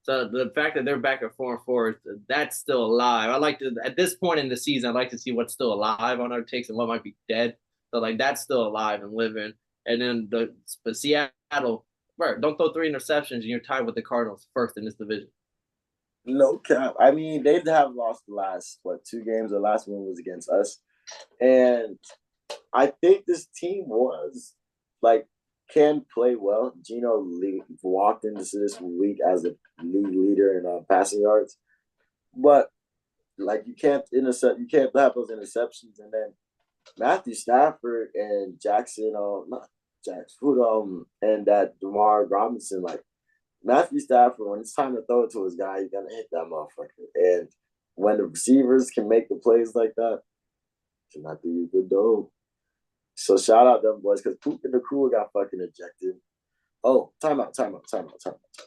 so the fact that they're back at 4-4, that's still alive. I like to at this point in the season, I'd like to see what's still alive on our takes and what might be dead. So like that's still alive and living. And then the Seattle, right, don't throw 3 interceptions and you're tied with the Cardinals first in this division. no cap. I mean, they have lost the last 2 games. The last one was against us, and I think this team was like can play well. Gino walked into this week as a league leader in passing yards, but like you can't have those interceptions, and then Matthew Stafford and Jackson, not Jackson, and that Demar Robinson, like Matthew Stafford, when it's time to throw it to his guy, you're gonna hit that motherfucker. And when the receivers can make the plays like that, should not do good though. So shout out them boys because Puka the Nakua got fucking ejected. Oh, time out.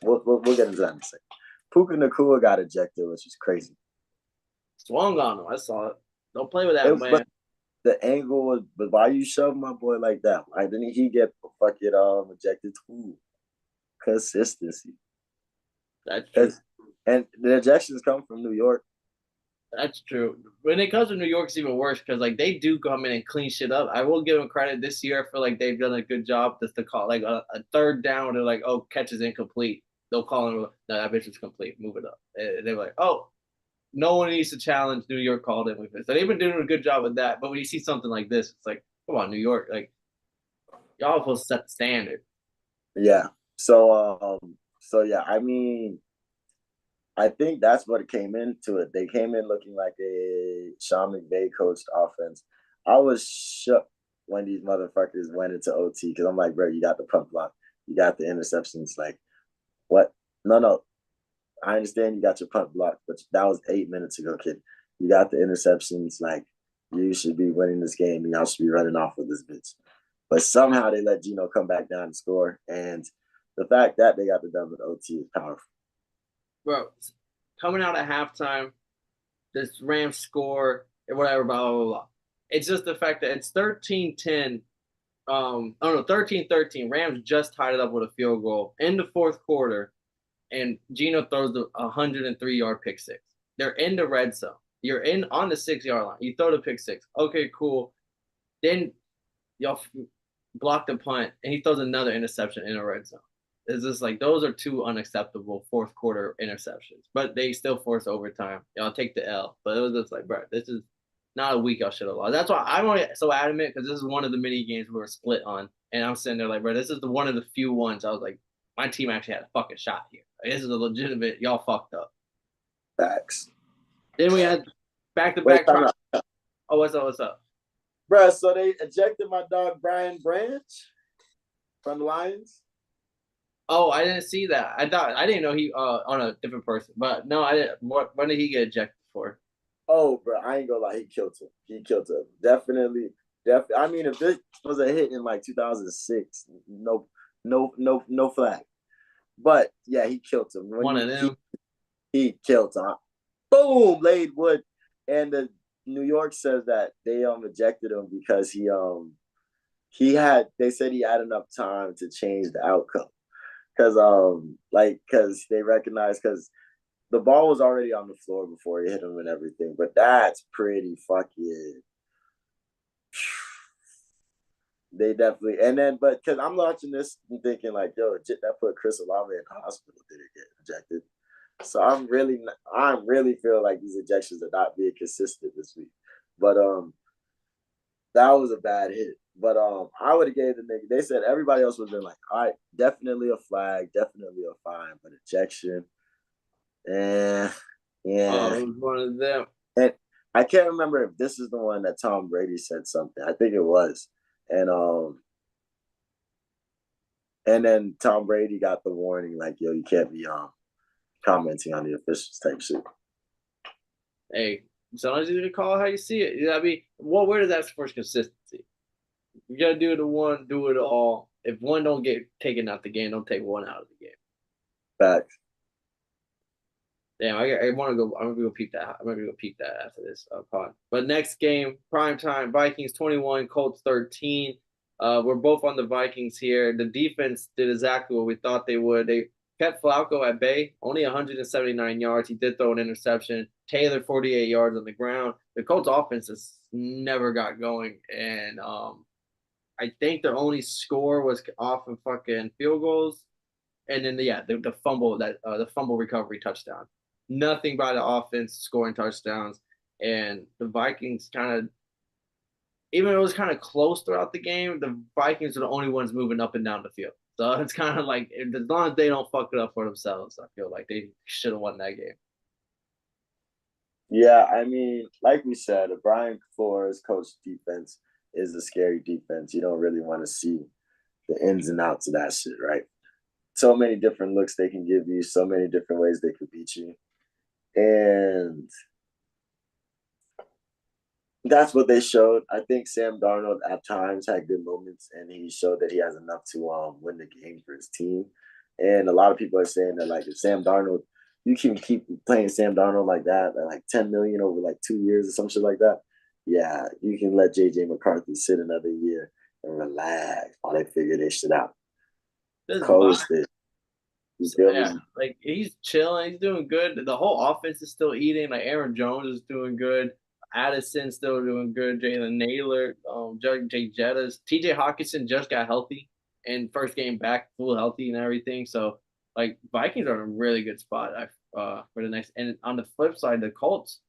We'll get into that in a second. Puka Nakua got ejected, which is crazy. Swung on him. I saw it. Don't play with that, But man. the angle was, but why you shove my boy like that? Why didn't he get fucking ejected too? Consistency. That's true. And the ejections come from New York. That's true. When it comes to New York, it's even worse because like they do come in and clean shit up. I will give them credit this year. I feel like they've done a good job just to call like a third down. They're like, oh, catch is incomplete. they'll call him. No, that bitch is complete. Move it up. And they're like, oh, no one needs to challenge. New York called in with this. So they've been doing a good job with that. But when you see something like this, it's like, come on, New York, like y'all supposed to set the standard. Yeah. So yeah, I mean, I think that's what it came into it. They came in looking like a Sean McVay coached offense. I was shook when these motherfuckers went into OT because I'm like, bro, you got the punt block, you got the interceptions. Like, what? No, no. I understand you got your punt block, but that was 8 minutes ago, kid. You got the interceptions. Like, you should be winning this game, and y'all should be running off with this bitch. But somehow they let Gino come back down and score. And the fact that they got the dub with OT is powerful. Bro, coming out at halftime, this Rams score and whatever, blah, blah, blah, blah. It's just the fact that it's 13-10. Oh no, 13-13. Rams just tied it up with a field goal in the fourth quarter, and Gino throws the 103-yard pick six. They're in the red zone. You're in on the 6-yard line. You throw the pick six. Okay, cool. Then y'all block the punt, and he throws another interception in a red zone. It's just like those are two unacceptable fourth quarter interceptions, but they still force overtime. Y'all take the L, but it was just like, bro, this is not a week I should have lost. That's why I'm only so adamant because this is one of the mini games we were split on, and I'm sitting there like, bro, this is one of the few ones I was like, my team actually had a fucking shot here. Like, this is a legitimate. Y'all fucked up. Facts. Then we had back to Wait, back. time out. Oh, what's up? What's up? Bruh, so they ejected my dog Brian Branch from the Lions. Oh, I didn't see that. I didn't know he on a different person. But no, I didn't. When did he get ejected for? Oh, bro, I ain't gonna lie, he killed him. He killed him. Definitely. I mean, if this was a hit in like 2006, no flag. But yeah, he killed him. One of them. He killed him. Boom, laid wood. And the New York says that they ejected him because they said he had enough time to change the outcome. Because they recognized because the ball was already on the floor before he hit him and everything. But that's pretty fucking. They definitely but because I'm watching this and thinking like, yo, that put Chris Olave in the hospital. Did it get ejected? So I'm really feel like these ejections are not being consistent this week. But that was a bad hit. But I would have gave the nigga. They said everybody else was been like, all right, definitely a flag, definitely a fine, but ejection, yeah. Oh, it was one of them. And I can't remember if this is the one that Tom Brady said something. I think it was, and then Tom Brady got the warning like, yo, you can't be commenting on the officials type shit. Hey, sometimes you need to call it how you see it. I mean, where does that for consistency? You gotta do the one, do it all. If one don't get taken out the game, don't take one out of the game. Facts. Damn, I want to go. I'm gonna go peep that. I'm gonna go peep that after this pod. But next game, prime time, Vikings 21, Colts 13. We're both on the Vikings here. The defense did exactly what we thought they would. They kept Flacco at bay, only 179 yards. He did throw an interception. Taylor 48 yards on the ground. The Colts offense has never got going, and I think their only score was off of fucking field goals, and then the fumble the fumble recovery touchdown. Nothing by the offense scoring touchdowns, and the Vikings kind of, even though it was kind of close throughout the game, the Vikings are the only ones moving up and down the field. So it's kind of like as long as they don't fuck it up for themselves, I feel like they should have won that game. Yeah, I mean, like we said, a Brian Flores coach defense is a scary defense. You don't really want to see the ins and outs of that shit, right? So many different looks they can give you, so many different ways they could beat you. And that's what they showed. I think Sam Darnold at times had good moments, and he showed that he has enough to win the game for his team. And a lot of people are saying that like if Sam Darnold, you can keep playing Sam Darnold like that, at like 10 million over like 2 years or some shit like that. Yeah, you can let JJ McCarthy sit another year and relax while they figure this shit out. Coast it. Yeah, like he's chilling, he's doing good. The whole offense is still eating. Like Aaron Jones is doing good. Addison still doing good. Jalen Naylor, Jay Jettas, TJ Hawkinson just got healthy and first game back, full healthy and everything. So Like Vikings are in a really good spot for the next. And on the flip side, the Colts.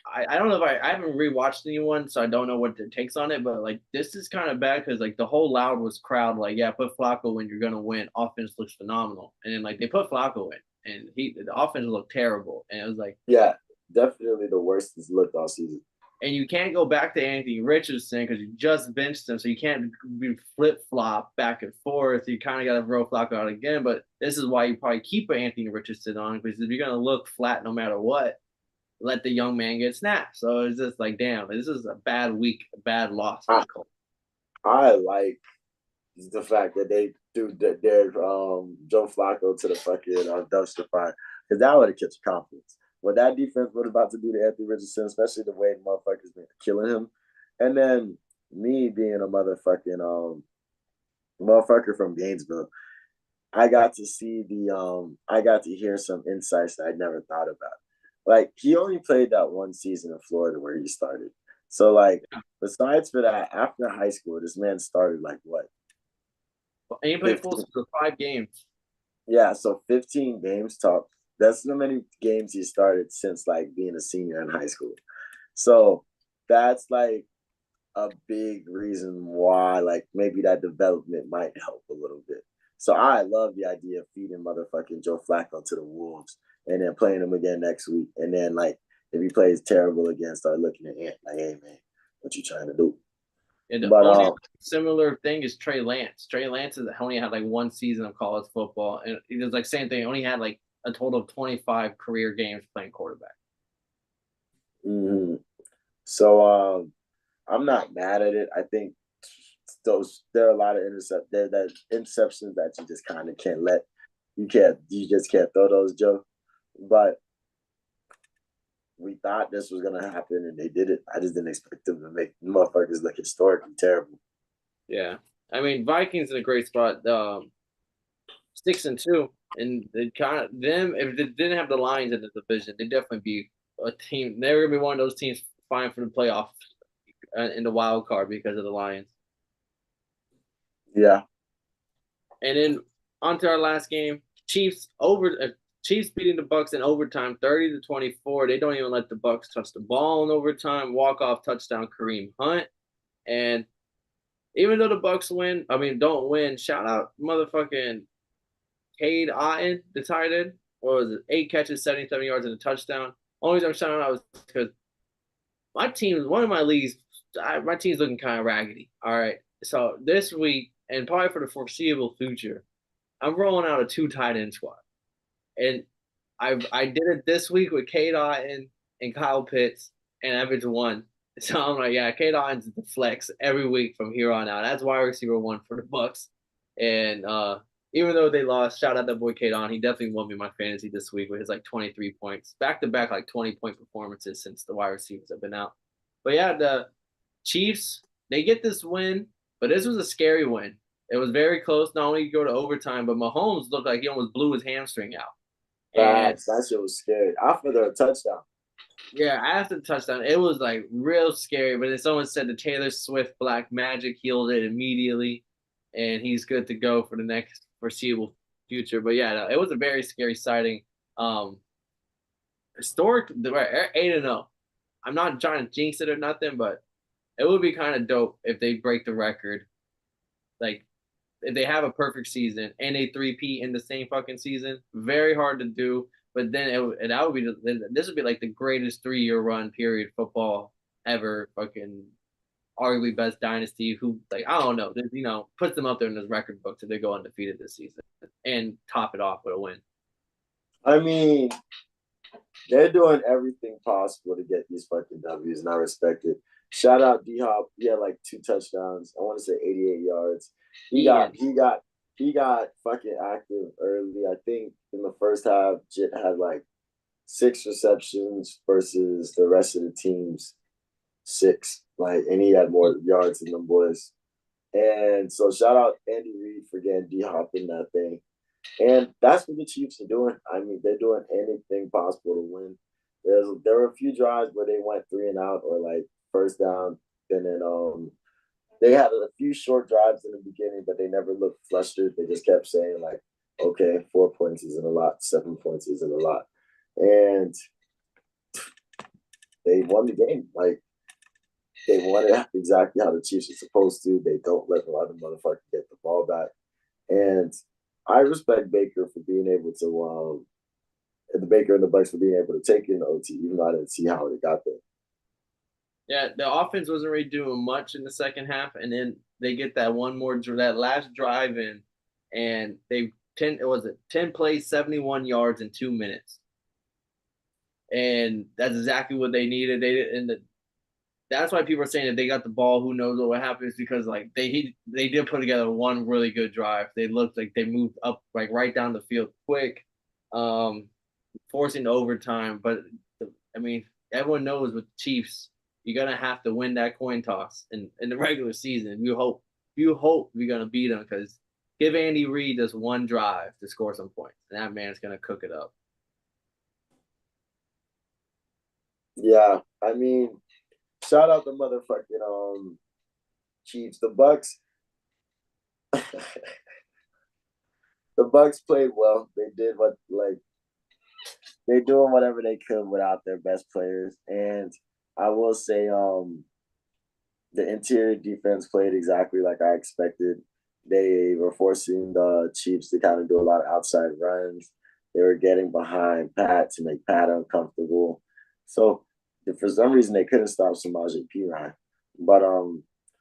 I don't know if I haven't rewatched anyone, so I don't know what their takes on it. But like this is kind of bad because like the whole loud was crowd like, yeah, put Flacco when you're gonna win. Offense looks phenomenal, and then like they put Flacco in, and the offense looked terrible, and it was like, Yeah, definitely the worst he's looked all season. and you can't go back to Anthony Richardson because you just benched him, so you can't be flip flop back and forth. You kind of got to throw Flacco out again, but this is why you probably keep Anthony Richardson on because if you're gonna look flat no matter what, let the young man get snapped. So it's just like, damn, this is a bad week, a bad loss for I, the Colts. I like the fact that they threw their Joe Flacco to the fucking dumpster fire because that would have kept your confidence. What that defense was about to do to Anthony Richardson, especially the way the motherfuckers been killing him, and then me being a motherfucker from Gainesville, I got to see I got to hear some insights that I never thought about. Like he only played that one season in Florida where he started. So like besides for that, after high school, this man started like what And he played full 15. for 5 games. Yeah, so 15 games top. That's how many games he started since like being a senior in high school. So that's like a big reason why like maybe that development might help a little bit. So I love the idea of feeding motherfucking Joe Flacco to the Wolves and then playing him again next week. And then like if he plays terrible again, start looking at Ant like, hey man, what you trying to do? And the But only similar thing is Trey Lance. Trey Lance has only had like one season of college football, and he was like same thing. Only had like a total of 25 career games playing quarterback. mm-hmm. So I'm not mad at it. I think there are a lot of interceptions that you just kind of can't let you just can't throw those, Joe. But we thought this was gonna happen and they did it. I just didn't expect them to make motherfuckers look historically terrible. Yeah, I mean Vikings in a great spot, 6-2, and they kind of them if they didn't have the Lions in the division, they'd definitely be a team. They're gonna be one of those teams fighting for the playoff in the wild card because of the Lions. Yeah. And then on to our last game, Chiefs beating the Bucks in overtime, 30-24. They don't even let the Bucks touch the ball in overtime. Walk off touchdown, Kareem Hunt, and even though the Bucks win, I mean don't win. Shout out motherfucking Cade Otton, the tight end. What was it? 8 catches, 77 yards, and a touchdown. Only reason I'm shouting out was because my team, one of my leagues, my team's looking kind of raggedy. All right, so this week and probably for the foreseeable future, I'm rolling out a 2 tight end squad, and I did it this week with K. Dotton and Kyle Pitts and Evans one. So I'm like, yeah, K. Dotton's the flex every week from here on out. That's wide receiver one for the Bucks, and even though they lost, shout out that boy K. Dotton. He definitely won me my fantasy this week with his like 23 points, back to back like 20-point performances since the wide receivers have been out. But yeah, the Chiefs they get this win, but this was a scary win. It was very close. Not only go to overtime, but Mahomes looked like he almost blew his hamstring out. And That shit was scary. After the touchdown. yeah, after the touchdown, it was like real scary. But then someone said the Taylor Swift Black Magic healed it immediately, and he's good to go for the next foreseeable future. But yeah, no, it was a very scary sighting. Um, Historic, 8-0. I'm not trying to jinx it or nothing, but it would be kind of dope if they break the record. Like if they have a perfect season and a three-peat in the same fucking season, very hard to do. But then that would be this would be like the greatest 3-year run period football ever. Fucking arguably best dynasty. Who like I don't know, puts them up there in those record books if they go undefeated this season and top it off with a win. I mean, they're doing everything possible to get these fucking W's, and I respect it. Shout out D Hop. He had like 2 touchdowns. I want to say 88 yards. He got fucking active early. I think in the first half, Jit had like 6 receptions versus the rest of the team's 6. Like, and he had more yards than them boys. And so shout out Andy Reid for getting D Hop in that thing. And that's what the Chiefs are doing. I mean, they're doing anything possible to win. There were a few drives where they went 3 and out or like first down, and then they had a few short drives in the beginning, but they never looked flustered. They just kept saying like Okay, 4 points isn't a lot. 7 points isn't a lot, and they won the game. Like they won it exactly how the Chiefs are supposed to. They don't let the other motherfucker get the ball back, and I respect Baker for being able to the Baker and the Bucks for being able to take it in OT, even though I didn't see how it got there. Yeah, the offense wasn't really doing much in the second half, and then they get that one more that last drive in, and they 10 plays, 71 yards in 2 minutes, and that's exactly what they needed. That's why people are saying if they got the ball, who knows what happens? Because like they did put together one really good drive. They looked like they moved up like right down the field quick, um, forcing overtime. But I mean, everyone knows with the Chiefs, you're gonna have to win that coin toss in the regular season. You hope you're gonna beat them because give Andy Reid just one drive to score some points, and that man's gonna cook it up. Yeah, I mean, shout out the motherfucking Chiefs. The Bucks played well. They did what like they doing whatever they could without their best players. And I will say, the interior defense played exactly like I expected. They were forcing the Chiefs to kind of do a lot of outside runs. They were getting behind Pat to make Pat uncomfortable. So for some reason they couldn't stop Samaje Perine. But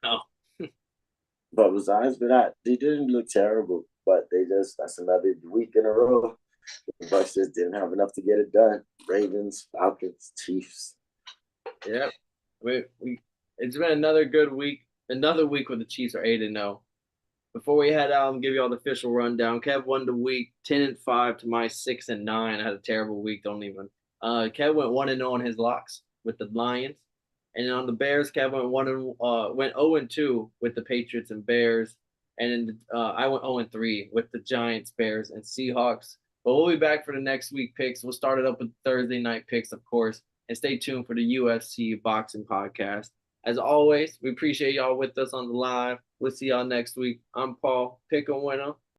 Oh, besides that, they didn't look terrible. But that's another week in a row. The Bucks just didn't have enough to get it done. Ravens, Falcons, Chiefs. yep. We it's been another good week. Another week where the Chiefs are 8-0. Before we head out, I'm give you all the official rundown. Kev won the week 10-5 to my 6-9. I had a terrible week. Don't even. Kev went 1-0 on his locks with the Lions, and on the Bears, Kev went 0-2 with the Patriots and Bears, and then I went 0-3 with the Giants, Bears, and Seahawks. But we'll be back for the next week picks. We'll start it up with Thursday night picks, of course, and stay tuned for the UFC boxing podcast. As always, we appreciate y'all with us on the live. We'll see y'all next week. I'm Paul. Pick a winner.